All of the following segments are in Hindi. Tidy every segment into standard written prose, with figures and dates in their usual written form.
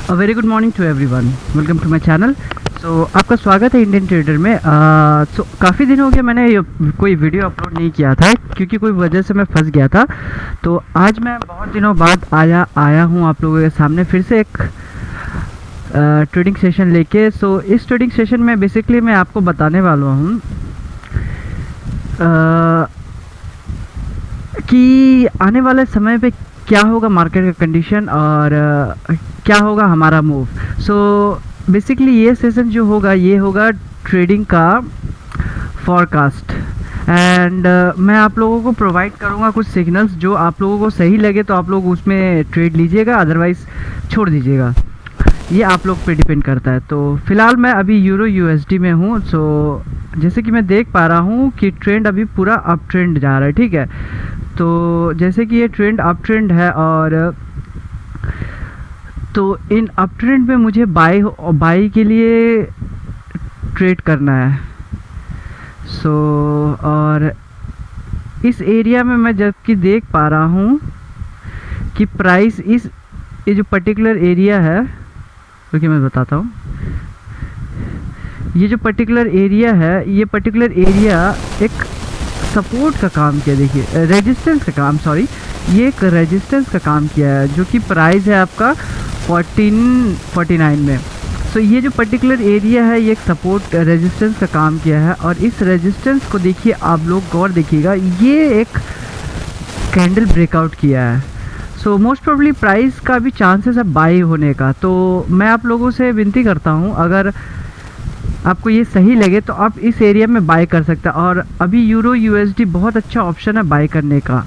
A very good morning to everyone, welcome to my channel. So आपका स्वागत है इंडियन ट्रेडर में। काफ़ी दिन हो गया मैंने कोई वीडियो अपलोड नहीं किया था क्योंकि कोई वजह से मैं फंस गया था। तो आज मैं बहुत दिनों बाद आया हूँ आप लोगों के सामने फिर से एक ट्रेडिंग सेशन लेके। सो इस ट्रेडिंग सेशन में बेसिकली मैं आपको बताने वाला हूँ कि आने वाले समय पे क्या होगा मार्केट का कंडीशन और क्या होगा हमारा मूव। सो बेसिकली ये सेशन जो होगा ये होगा ट्रेडिंग का फॉरकास्ट एंड मैं आप लोगों को प्रोवाइड करूँगा कुछ सिग्नल्स। जो आप लोगों को सही लगे तो आप लोग उसमें ट्रेड लीजिएगा, अदरवाइज़ छोड़ दीजिएगा। ये आप लोग पे डिपेंड करता है। तो फ़िलहाल मैं अभी यूरो यूएसडी में हूँ। सो जैसे कि मैं देख पा रहा हूँ कि ट्रेंड अभी पूरा अप ट्रेंड जा रहा है, ठीक है। तो जैसे कि ये ट्रेंड अप ट्रेंड है और तो इन अप ट्रेंड में मुझे बाई के लिए ट्रेड करना है। सो और इस एरिया में मैं जबकि देख पा रहा हूँ कि प्राइस ये जो पर्टिकुलर एरिया है, क्योंकि मैं बताता हूँ, ये जो पर्टिकुलर एरिया है, ये पर्टिकुलर एरिया एक सपोर्ट का काम किया। देखिए रेजिस्टेंस का काम, सॉरी, ये एक रेजिस्टेंस का काम किया है जो कि प्राइस है आपका 1449 में। सो ये जो पर्टिकुलर एरिया है ये एक सपोर्ट रेजिस्टेंस का काम किया है और इस रेजिस्टेंस को देखिए आप लोग गौर देखिएगा, ये एक कैंडल ब्रेकआउट किया है। सो मोस्ट प्रोबेबली प्राइस का भी चांसेस है बाई होने का। तो मैं आप लोगों से विनती करता हूँ, अगर आपको ये सही लगे तो आप इस एरिया में बाय कर सकते हैं। और अभी यूरो यूएसडी बहुत अच्छा ऑप्शन है बाय करने का।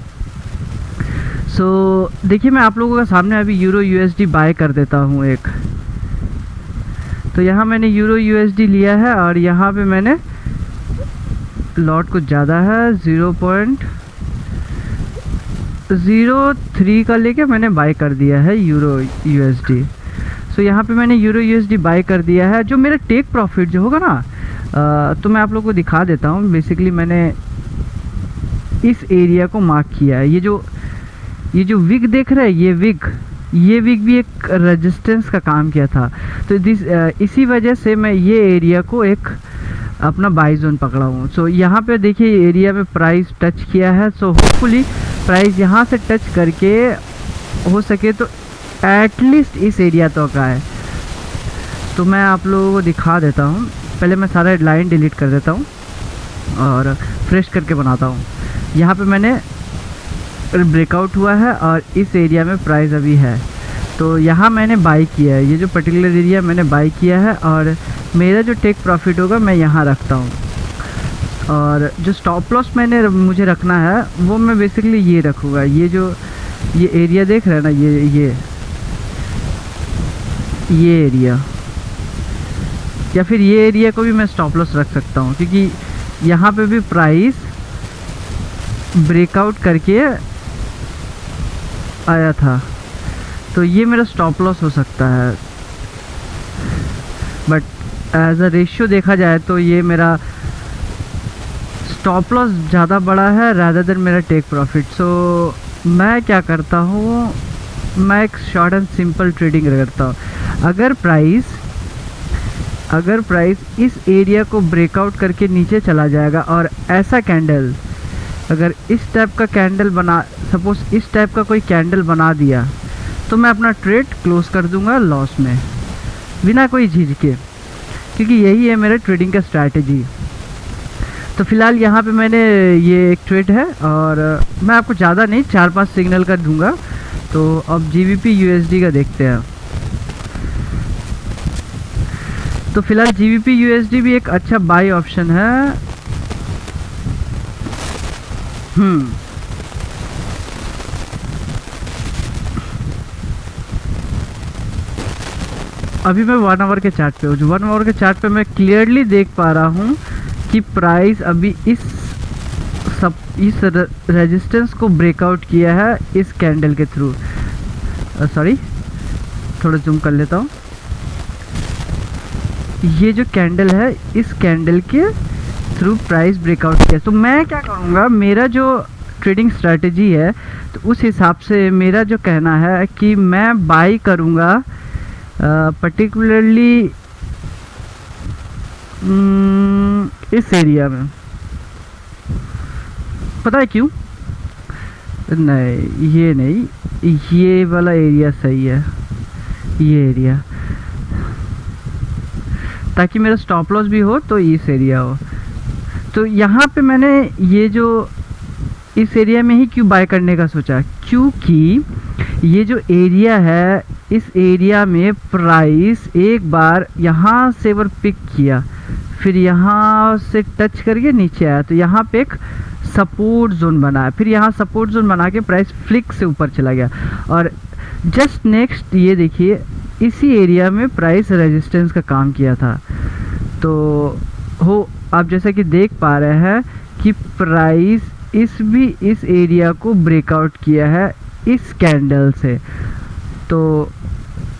सो देखिए मैं आप लोगों के सामने अभी यूरो यूएसडी बाय कर देता हूँ एक। तो यहाँ मैंने यूरो यूएसडी लिया है और यहाँ पे मैंने लॉट कुछ ज़्यादा है, 0.03 का लेके मैंने बाय कर दिया है यूरो यूएसडी। तो यहाँ पे मैंने यूरो यूएसडी बाय कर दिया है। जो मेरा टेक प्रॉफिट जो होगा ना, तो मैं आप लोगों को दिखा देता हूँ। बेसिकली मैंने इस एरिया को मार्क किया है। ये जो विग देख रहे हैं, ये विग भी एक रेजिस्टेंस का काम किया था। तो इसी वजह से मैं ये एरिया को एक अपना बाई जोन पकड़ा हूँ। सो यहाँ पे देखिए एरिया में प्राइस टच किया है। सो होपफुली प्राइस यहाँ से टच करके हो सके तो एटलीस्ट इस एरिया तो का है। तो मैं आप लोगों को दिखा देता हूँ। पहले मैं सारा लाइन डिलीट कर देता हूँ और फ्रेश करके बनाता हूँ। यहाँ पे मैंने ब्रेकआउट हुआ है और इस एरिया में प्राइस अभी है। तो यहाँ मैंने बाई किया है, ये जो पर्टिकुलर एरिया मैंने बाई किया है और मेरा जो टेक प्रॉफिट होगा मैं यहाँ रखता हूँ। और जो स्टॉप लॉस मुझे रखना है वो मैं बेसिकली ये रखूँगा। ये एरिया देख रहे हैं ना, ये एरिया, या फिर ये एरिया को भी मैं स्टॉप लॉस रख सकता हूँ क्योंकि यहाँ पे भी प्राइस ब्रेकआउट करके आया था। तो ये मेरा स्टॉप लॉस हो सकता है, बट एज अ रेशियो देखा जाए तो ये मेरा स्टॉप लॉस ज़्यादा बड़ा है रादर देन मेरा टेक प्रॉफिट। सो मैं क्या करता हूँ, मैं एक शॉर्ट एंड सिंपल ट्रेडिंग करता हूँ। अगर प्राइस इस एरिया को ब्रेकआउट करके नीचे चला जाएगा और ऐसा कैंडल, अगर इस टाइप का कैंडल सपोज इस टाइप का कोई कैंडल बना दिया तो मैं अपना ट्रेड क्लोज कर दूंगा लॉस में बिना कोई झिझके, क्योंकि यही है मेरे ट्रेडिंग का स्ट्रैटेजी। तो फिलहाल यहाँ पे मैंने ये एक ट्रेड है और मैं आपको ज़्यादा नहीं 4-5 सिग्नल का दूंगा। तो अब जीबीपी यूएसडी का देखते हैं। तो फिलहाल जीबीपी यूएसडी भी एक अच्छा बाई ऑप्शन है। अभी मैं 1 आवर के चार्ट पे हूँ। 1 आवर के चार्ट पे मैं क्लियरली देख पा रहा हूँ कि प्राइस अभी इस रेजिस्टेंस को ब्रेकआउट किया है इस कैंडल के थ्रू। सॉरी, थोड़ा जूम कर लेता हूँ। ये जो कैंडल है इस कैंडल के थ्रू प्राइस ब्रेकआउट किया। तो मैं क्या करूँगा, मेरा जो ट्रेडिंग स्ट्रैटेजी है तो उस हिसाब से मेरा जो कहना है कि मैं बाई करूँगा पर्टिकुलरली इस एरिया में। पता है क्यों? नहीं ये नहीं, ये वाला एरिया सही है, ये एरिया, ताकि मेरा स्टॉप लॉस भी हो तो इस एरिया हो। तो यहाँ पे मैंने ये जो इस एरिया में ही क्यों बाय करने का सोचा, क्योंकि ये जो एरिया है, इस एरिया में प्राइस एक बार यहाँ से वर पिक किया, फिर यहाँ से टच करके नीचे आया, तो यहाँ पे एक सपोर्ट जोन बना, फिर यहाँ सपोर्ट जोन बना के प्राइस फ्लिक से ऊपर चला गया, और जस्ट नेक्स्ट ये देखिए इसी एरिया में प्राइस रेजिस्टेंस का काम किया था। तो हो आप जैसा कि देख पा रहे हैं कि प्राइस इस एरिया को ब्रेकआउट किया है इस कैंडल से। तो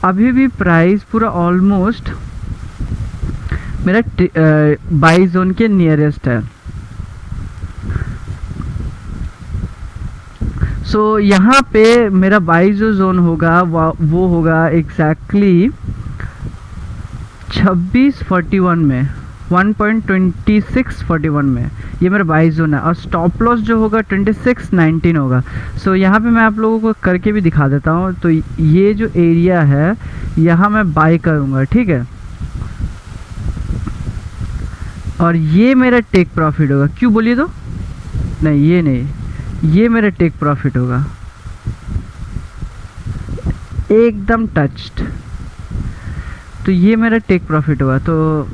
अभी भी प्राइस पूरा ऑलमोस्ट मेरा बाई जोन के नियरेस्ट है। सो यहाँ पे मेरा बाई जो जोन होगा वो होगा एग्जैक्टली 2641 में, 1.2641 में, ये मेरा बाई जोन है। और स्टॉप लॉस जो होगा 2619 होगा। सो यहाँ पे मैं आप लोगों को करके भी दिखा देता हूँ। तो ये जो एरिया है यहाँ मैं बाई करूँगा, ठीक है, और ये मेरा टेक प्रॉफिट होगा। क्यों बोलिए तो? नहीं ये नहीं, ये मेरा टेक प्रॉफिट होगा, एकदम टच्ड। तो ये मेरा टेक प्रॉफिट होगा। तो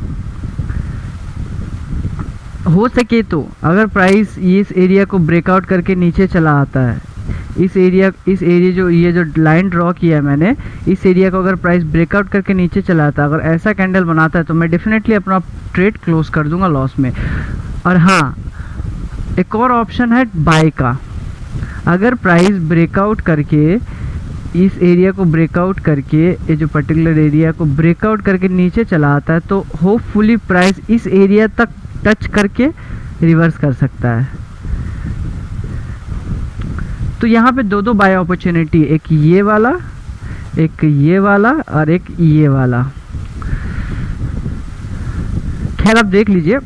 हो सके तो अगर प्राइस इस एरिया को ब्रेकआउट करके नीचे चला आता है, इस एरिया जो ये जो लाइन ड्रॉ किया है मैंने, इस एरिया को अगर प्राइस ब्रेकआउट करके नीचे चला आता है, अगर ऐसा कैंडल बनाता है, तो मैं डेफिनेटली अपना ट्रेड क्लोज कर दूंगा लॉस में। और हाँ, एक और ऑप्शन है बाय का। अगर प्राइस ब्रेकआउट करके इस एरिया को ब्रेकआउट करके, ये जो पर्टिकुलर एरिया को ब्रेकआउट करके नीचे चला आता है, तो होपफुली प्राइस इस एरिया तक टच करके रिवर्स कर सकता है। तो यहाँ पे दो बाय अपॉर्चुनिटी, एक ये वाला और एक ये वाला। खैर आप देख लीजिए,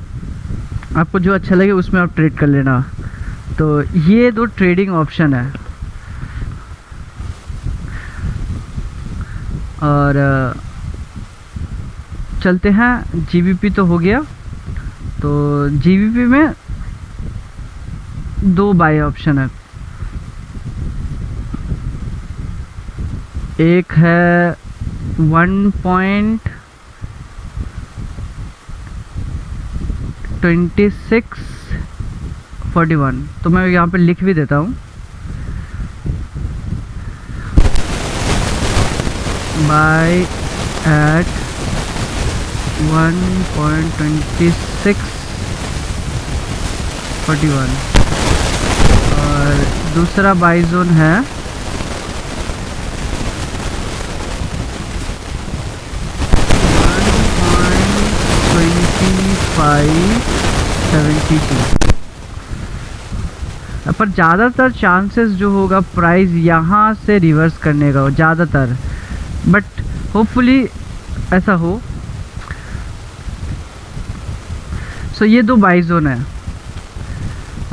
आपको जो अच्छा लगे उसमें आप ट्रेड कर लेना। तो ये दो ट्रेडिंग ऑप्शन है। और चलते हैं, जीबीपी तो हो गया। तो जीबीपी में दो बाय ऑप्शन है, एक है 1.2641। तो मैं यहाँ पे लिख भी देता हूँ, बाय एट 1.2641। और दूसरा बाय जोन है 1.2572। पर ज़्यादातर चांसेस जो होगा प्राइस यहाँ से रिवर्स करने का हो, ज़्यादातर, बट होपफुली ऐसा हो। सो ये दो बाई जोन है।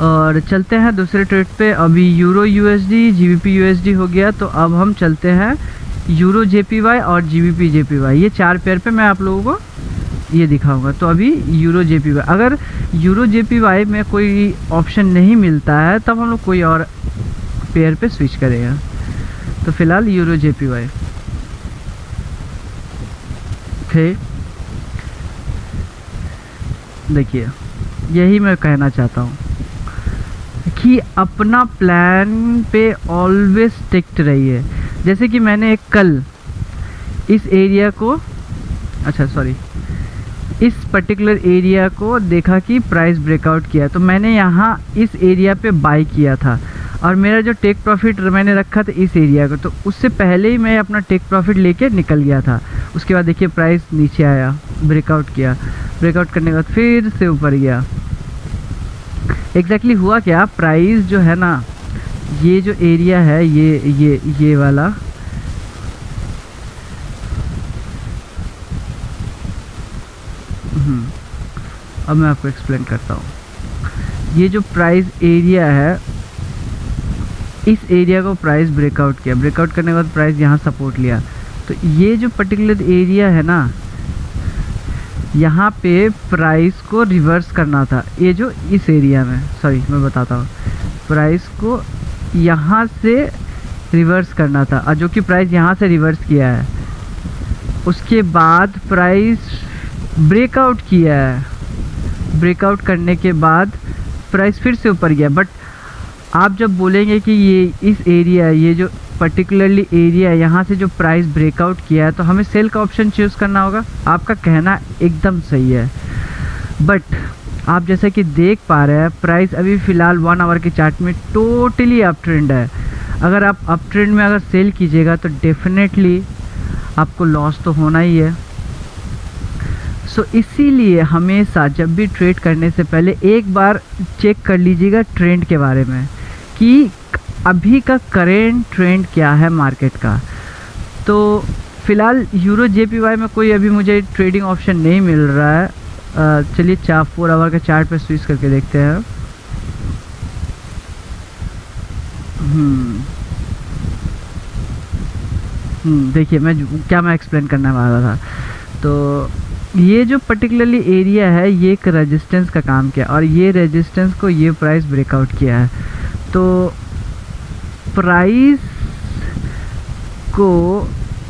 और चलते हैं दूसरे ट्रेड पे। अभी यूरो यूएसडी, जीबीपी यूएसडी हो गया, तो अब हम चलते हैं यूरो जेपीवाई और जीबीपी जेपीवाई। ये चार पेयर पे मैं आप लोगों को ये दिखाऊंगा। तो अभी यूरो जेपीवाई, अगर यूरो जेपीवाई में कोई ऑप्शन नहीं मिलता है तब हम लोग कोई और पेयर पे स्विच करेगा। तो फिलहाल यूरो जेपीवाई। देखिए, यही मैं कहना चाहता हूँ कि अपना प्लान पे ऑलवेज स्टिक्ड रहिए। जैसे कि मैंने एक कल इस एरिया को, इस पर्टिकुलर एरिया को देखा कि प्राइस ब्रेकआउट किया, तो मैंने यहाँ इस एरिया पे बाय किया था, और मेरा जो टेक प्रॉफिट मैंने रखा था इस एरिया को, तो उससे पहले ही मैं अपना टेक प्रॉफिट लेके निकल गया था। उसके बाद देखिए प्राइस नीचे आया, ब्रेकआउट किया, ब्रेकआउट करने के बाद फिर से ऊपर गया। एग्जैक्टली हुआ क्या, प्राइस जो है ना, ये जो एरिया है, ये वाला, अब मैं आपको एक्सप्लेन करता हूँ। ये जो प्राइस एरिया है, इस एरिया को प्राइस ब्रेकआउट किया, ब्रेकआउट करने के बाद प्राइस यहाँ सपोर्ट लिया, तो ये जो पर्टिकुलर एरिया है ना, यहाँ पे प्राइस को रिवर्स करना था। ये जो इस एरिया में, सॉरी मैं बताता हूँ, प्राइस को यहाँ से रिवर्स करना था, और जो कि प्राइस यहाँ से रिवर्स किया है। उसके बाद प्राइस ब्रेकआउट किया है, ब्रेकआउट करने के बाद प्राइस फिर से ऊपर गया। बट आप जब बोलेंगे कि ये इस एरिया, ये जो पर्टिकुलरली एरिया है, यहाँ से जो प्राइस ब्रेकआउट किया है, तो हमें सेल का ऑप्शन चूज़ करना होगा। आपका कहना एकदम सही है, बट आप जैसा कि देख पा रहे हैं प्राइस अभी फ़िलहाल 1 आवर के चार्ट में टोटली अप ट्रेंड है। अगर आप अप ट्रेंड में अगर सेल कीजिएगा तो डेफिनेटली आपको लॉस तो होना ही है। सो इसीलिए हमेशा जब भी ट्रेड करने से पहले एक बार चेक कर लीजिएगा ट्रेंड के बारे में कि अभी का करेंट ट्रेंड क्या है मार्केट का। तो फ़िलहाल यूरो जेपीवाई में कोई अभी मुझे ट्रेडिंग ऑप्शन नहीं मिल रहा है। चलिए 4 आवर के चार्ट पे स्विच करके देखते हैं। देखिए मैं एक्सप्लेन करने वाला था। तो ये जो पर्टिकुलरली एरिया है, ये एक रेजिस्टेंस का काम किया, और ये रेजिस्टेंस को ये प्राइस ब्रेकआउट किया है। तो प्राइस को,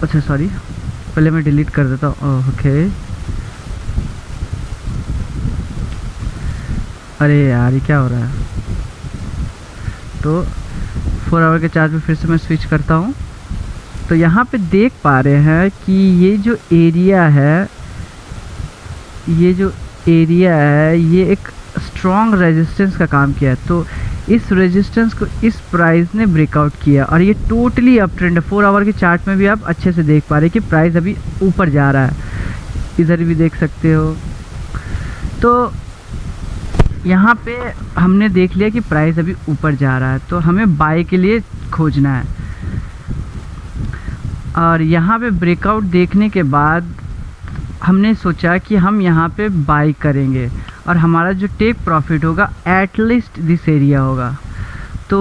अच्छा सॉरी, पहले मैं डिलीट कर देता हूँ। ओके, अरे यार ये क्या हो रहा है। तो 4 आवर के चार्ट पे फिर से मैं स्विच करता हूँ। तो यहाँ पे देख पा रहे हैं कि ये जो एरिया है, ये एक स्ट्रॉन्ग रेजिस्टेंस का काम किया है। तो इस रेजिस्टेंस को इस प्राइस ने ब्रेकआउट किया, और ये टोटली अप ट्रेंड है। 4 आवर के चार्ट में भी आप अच्छे से देख पा रहे हैं कि प्राइस अभी ऊपर जा रहा है, इधर भी देख सकते हो। तो यहाँ पे हमने देख लिया कि प्राइस अभी ऊपर जा रहा है, तो हमें बाय के लिए खोजना है। और यहाँ पे ब्रेकआउट देखने के बाद हमने सोचा कि हम यहाँ पे बाय करेंगे, और हमारा जो टेक प्रॉफिट होगा एटलीस्ट दिस एरिया होगा। तो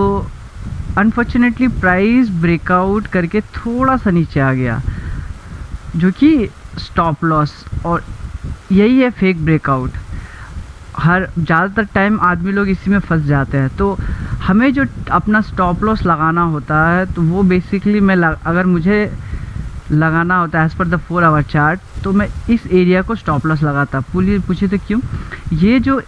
अनफॉर्चुनेटली प्राइस ब्रेकआउट करके थोड़ा सा नीचे आ गया, जो कि स्टॉप लॉस, और यही है फेक ब्रेकआउट। हर ज़्यादातर टाइम आदमी लोग इसी में फंस जाते हैं। तो हमें जो अपना स्टॉप लॉस लगाना होता है, तो वो बेसिकली अगर मुझे लगाना होता है as per the 4 our chart, तो मैं इस एरिया को स्टॉप लॉस लगाता। पूछिए तो क्यों? ये जो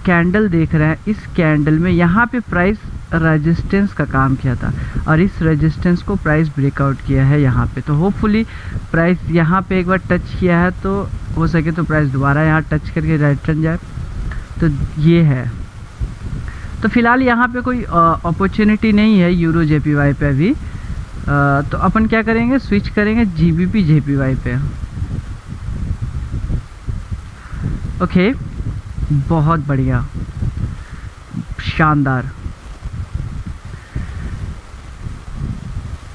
कैंडल देख रहे हैं, इस कैंडल में यहाँ पे प्राइस रेजिस्टेंस का काम किया था, और इस रेजिस्टेंस को प्राइस ब्रेकआउट किया है यहाँ पे। तो होपफुली प्राइस यहाँ पे एक बार टच किया है, तो हो सके तो प्राइस दोबारा यहाँ टच करके रिटर्न जाए। तो ये है। तो फ़िलहाल यहाँ पे कोई अपॉर्चुनिटी नहीं है यूरो जेपीवाई पे अभी। तो अपन क्या करेंगे, स्विच करेंगे जीबीपी जेपीवाई पे। ओके, बहुत बढ़िया, शानदार।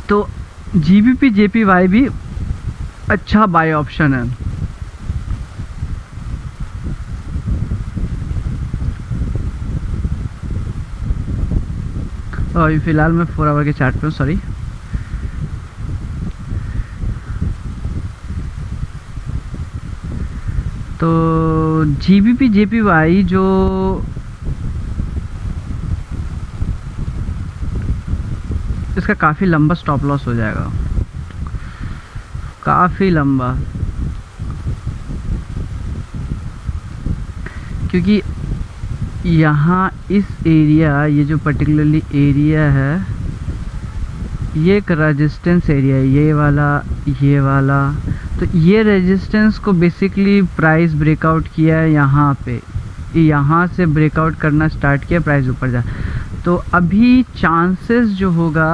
तो जीबीपी जेपीवाई भी अच्छा बाय ऑप्शन है। और फिलहाल मैं 4 आवर के चार्ट पे हूँ, सॉरी। तो जीबीपी जेपीवाई जो इसका काफ़ी लंबा स्टॉप लॉस हो जाएगा, काफ़ी लंबा, क्योंकि यहाँ इस एरिया, ये जो पर्टिकुलरली एरिया है, ये एक रेजिस्टेंस एरिया है, ये वाला। तो ये रेजिस्टेंस को बेसिकली प्राइस ब्रेकआउट किया है यहाँ पे, यहाँ से ब्रेकआउट करना स्टार्ट किया, प्राइस ऊपर जा। तो अभी चांसेस जो होगा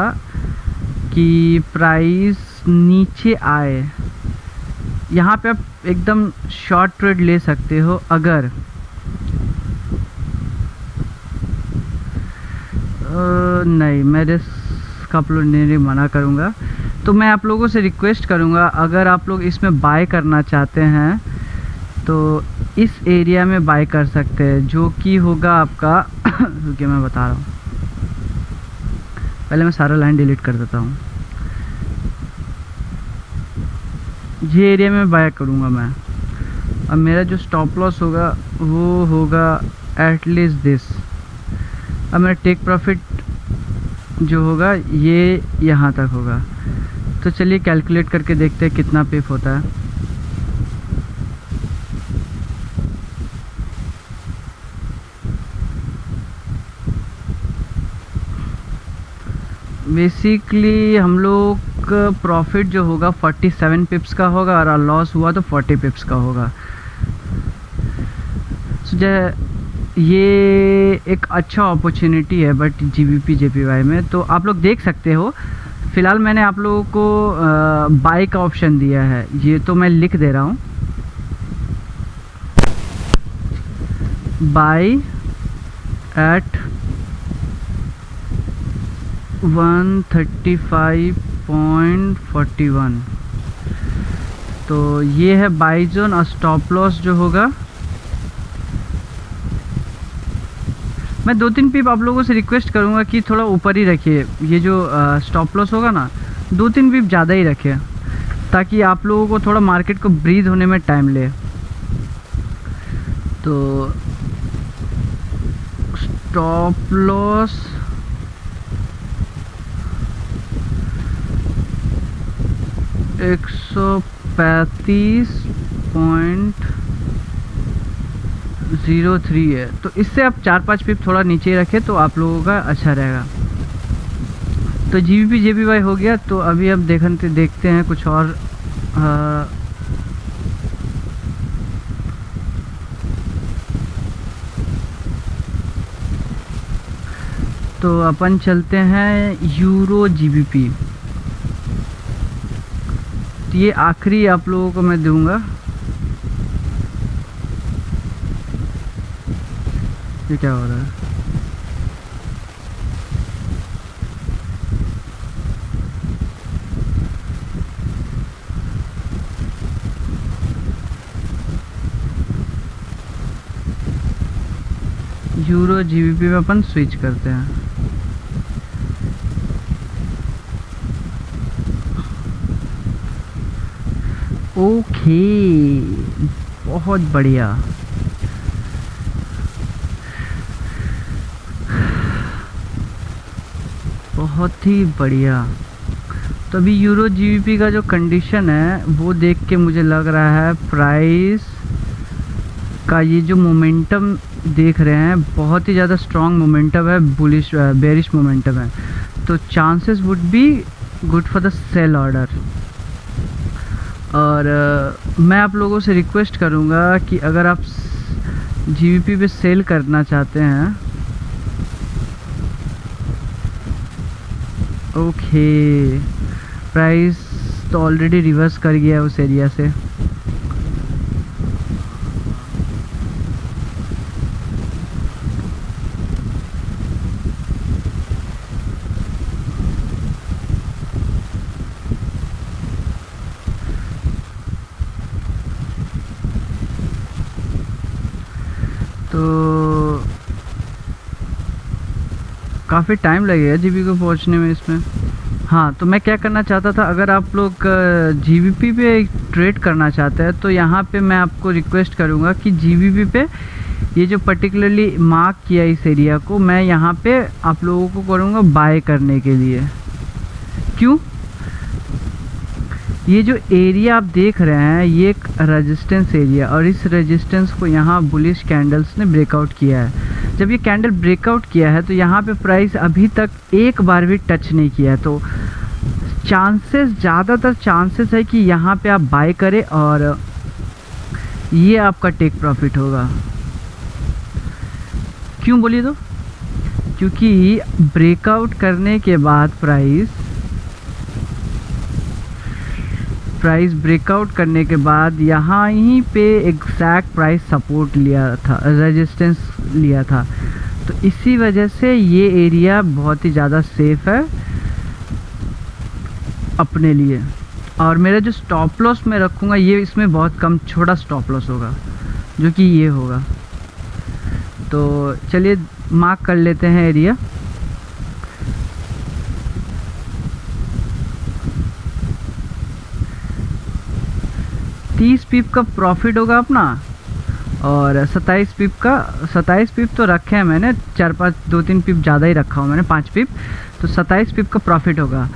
कि प्राइस नीचे आए, यहाँ पे आप एकदम शॉर्ट ट्रेड ले सकते हो। अगर नहीं, मैं रिस्क आप लोग नहीं मना करूँगा। तो मैं आप लोगों से रिक्वेस्ट करूँगा, अगर आप लोग इसमें बाय करना चाहते हैं तो इस एरिया में बाय कर सकते हैं, जो कि होगा आपका रुकिए मैं बता रहा हूँ, पहले मैं सारा लाइन डिलीट कर देता हूँ। ये एरिया में बाय करूँगा मैं। अब मेरा जो स्टॉप लॉस होगा वो होगा एटलीस्ट दिस। अब मेरा टेक प्रॉफिट जो होगा ये यहाँ तक होगा। तो चलिए कैलकुलेट करके देखते हैं कितना पिप होता है। बेसिकली हम लोग का प्रॉफिट जो होगा 47 पिप्स का होगा और लॉस हुआ तो 40 पिप्स का होगा। ये एक अच्छा अपॉर्चुनिटी है बट जीबीपी जेपीवाई में, तो आप लोग देख सकते हो। फ़िलहाल मैंने आप लोगों को बाय का ऑप्शन दिया है, ये तो मैं लिख दे रहा हूँ, बाय एट 135.41। तो ये है बाय जोन और स्टॉप लॉस जो होगा। मैं 2-3 पिप आप लोगों से रिक्वेस्ट करूंगा कि थोड़ा ऊपर ही रखिए, ये जो स्टॉप लॉस होगा ना 2-3 पिप ज़्यादा ही रखिए, ताकि आप लोगों को थोड़ा मार्केट को ब्रीथ होने में टाइम ले। तो स्टॉप लॉस $135.03 है, तो इससे आप 4-5 पिप थोड़ा नीचे रखें तो आप लोगों का अच्छा रहेगा। तो जीबीपी जेपीवाई हो गया। तो अभी अब देखते हैं कुछ और। तो अपन चलते हैं यूरो जीबीपी। ये आखिरी आप लोगों को मैं दूंगा। ये क्या हो रहा है? यूरो जीबीपी में अपन स्विच करते हैं। ओके, बहुत बढ़िया। बहुत ही बढ़िया। तो अभी यूरो जीबीपी का जो कंडीशन है वो देख के मुझे लग रहा है प्राइस का ये जो मोमेंटम देख रहे हैं बहुत ही ज़्यादा स्ट्रॉन्ग मोमेंटम है, बुलिश बेरिश मोमेंटम है। तो chances would be good for the sell order. और मैं आप लोगों से रिक्वेस्ट करूंगा कि अगर आप जीबीपी पे सेल करना चाहते हैं, ओके, प्राइस तो ऑलरेडी रिवर्स कर गया है उस एरिया से। तो काफ़ी टाइम लगेगा जीबी को पहुंचने में इसमें। हाँ, तो मैं क्या करना चाहता था, अगर आप लोग जीबीपी पे ट्रेड करना चाहते हैं तो यहाँ पे मैं आपको रिक्वेस्ट करूँगा कि जीबीपी पे ये जो पर्टिकुलरली मार्क किया इस एरिया को मैं यहाँ पे आप लोगों को करूँगा बाय करने के लिए। क्यों? ये जो एरिया आप देख रहे हैं ये एक रेजिस्टेंस एरिया, और इस रेजिस्टेंस को यहाँ बुलिश कैंडल्स ने ब्रेकआउट किया है। जब ये कैंडल ब्रेकआउट किया है तो यहाँ पे प्राइस अभी तक एक बार भी टच नहीं किया है। तो ज़्यादातर चांसेस है कि यहाँ पे आप बाय करें और ये आपका टेक प्रॉफिट होगा। क्यों बोलिए तो? क्योंकि ब्रेकआउट करने के बाद प्राइस ब्रेकआउट करने के बाद यहाँ ही पे एग्जैक्ट प्राइस सपोर्ट लिया था, रेजिस्टेंस लिया था। तो इसी वजह से ये एरिया बहुत ही ज़्यादा सेफ है अपने लिए। और मेरा जो स्टॉप लॉस मैं रखूँगा ये इसमें बहुत कम छोटा स्टॉप लॉस होगा। जो कि ये होगा। तो चलिए मार्क कर लेते हैं एरिया। $30 पिप का प्रॉफिट होगा अपना, और 27 पिप तो रखे हैं मैंने, 2-3 पिप ज़्यादा ही रखा हूँ मैंने, 5 पिप, तो 27 पिप का प्रॉफिट होगा।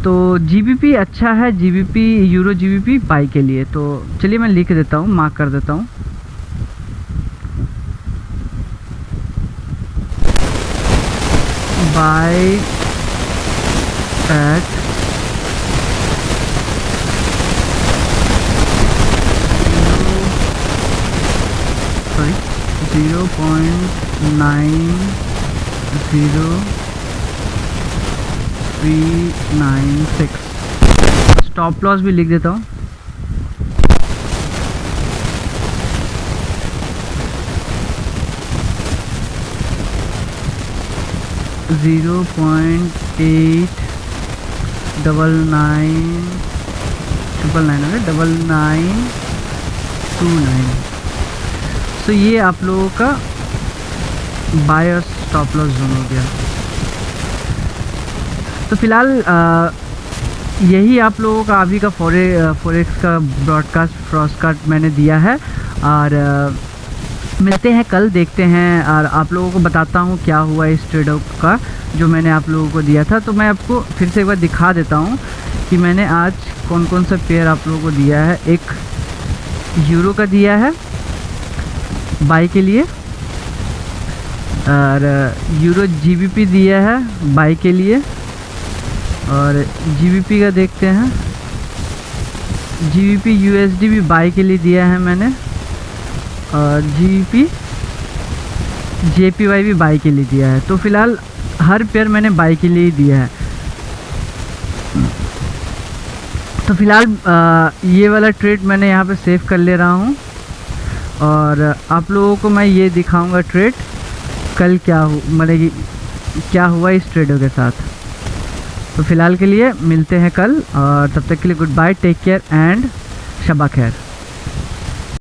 तो जीबीपी अच्छा है, जीबीपी यूरो जीबीपी बाई के लिए। तो चलिए मैं लिख देता हूँ, मार्क कर देता हूँ। By eight 0.90396। स्टॉप लॉस भी लिख देता हूँ। $0.8999929। तो ये आप लोगों का बाय और स्टॉप लॉस जोन हो गया। तो फिलहाल यही आप लोगों का अभी का फॉरेक्स का ब्रॉडकास्ट मैंने दिया है, और मिलते हैं कल, देखते हैं और आप लोगों को बताता हूँ क्या हुआ इस ट्रेडर का जो मैंने आप लोगों को दिया था। तो मैं आपको फिर से एक बार दिखा देता हूँ कि मैंने आज कौन कौन सा पेयर आप लोगों को दिया है। एक यूरो का दिया है बाई के लिए, और यूरो जीबीपी दिया है बाई के लिए, और जीबीपी का देखते हैं, जीबीपी यूएसडी भी बाई के लिए दिया है मैंने, और जीबीपी जेपीवाई भी बाई के लिए दिया है। तो फिलहाल हर पेयर मैंने बाई के लिए ही दिया है। तो फिलहाल ये वाला ट्रेड मैंने यहाँ पे सेव कर ले रहा हूँ, और आप लोगों को मैं ये दिखाऊंगा ट्रेड कल क्या हुआ इस ट्रेडर के साथ। तो फिलहाल के लिए मिलते हैं कल, और तब तक के लिए good bye, take care and शबा खैर।